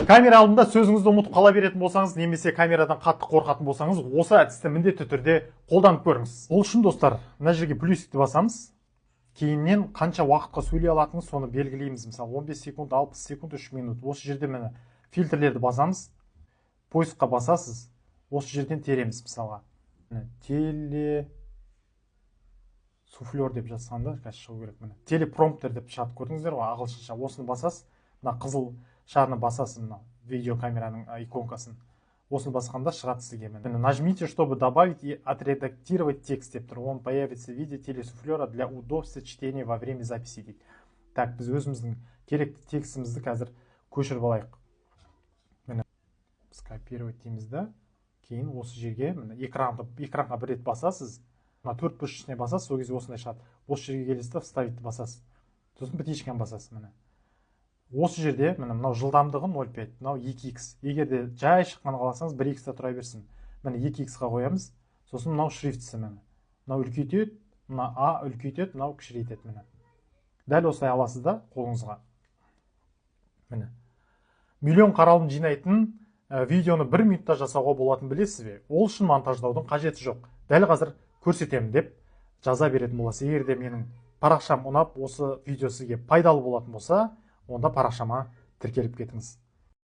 Камера алдында сөзіңізді ұмытып қала беретін болсаңыз, немесе камерадан қатты қорқатын болсаңыз, осы әдісті міндетті түрде қолданып көріңіз. Ол үшін достар, мына жерге плюсикті басамыз. Кейіннен қанша уақытқа сөйлей алатыныңыз соны белгілейміз. Мысалы 15 секунд, 60 секунд, 3 минут. Осы жерде міне фильтрлерді басамыз. Поискқа басасыз. Осы жерден тереміз мысалға. Теле суфлер деп жазсаңда қазір шығу керек. Міне телепромптер деп шығады, көрдіңіздер ғой, ағылшынша. Осыны басасыз. Мына қызыл шарны басасыз, мына видеокамераның иконкасын. Осыны басқанда шығады сізге. Нажмите, чтобы добавить и отредактировать текст деп тұр. Он появится в виде телесуфлера для удобства чтения во время записи дейді. Так, біз өзіміздің керекті текстімізді қазір көшіріп алайық. Міне скопировать дейміз да. Кейін осы жерге экранға бір рет басасыз. Мына төрт бұрышына басасыз, сол кезде осындай шығады. Осы жерге келесіз де вставить басасыз. Сосын птичканы басасыз. Міне осы жерде мынау жылдамдығы 0.5, мынау 2х. Егер де жай шыққан қаласаңыз 1х-та тұра берсін. Міне 2х-ға қоямыз. Сосын мынау шрифтісі міне. Мынау үлкейтеді, мына А үлкейтеді, мынау кішірейтеді міне. Дәл осылай аласыз да қолыңызға. Міне. Миллион қаралым жинайтын видеоны 1 минутта жасауға болатын білесіз бе? Ол үшін монтаждаудың қажеті жоқ. Дәл қазір көрсетемін деп жаза беретін боласыз. Егер де менің парақшам ұнап, осы видео сізге пайдалы болатын болса, онда парақшама тіркеліп кетіңіз.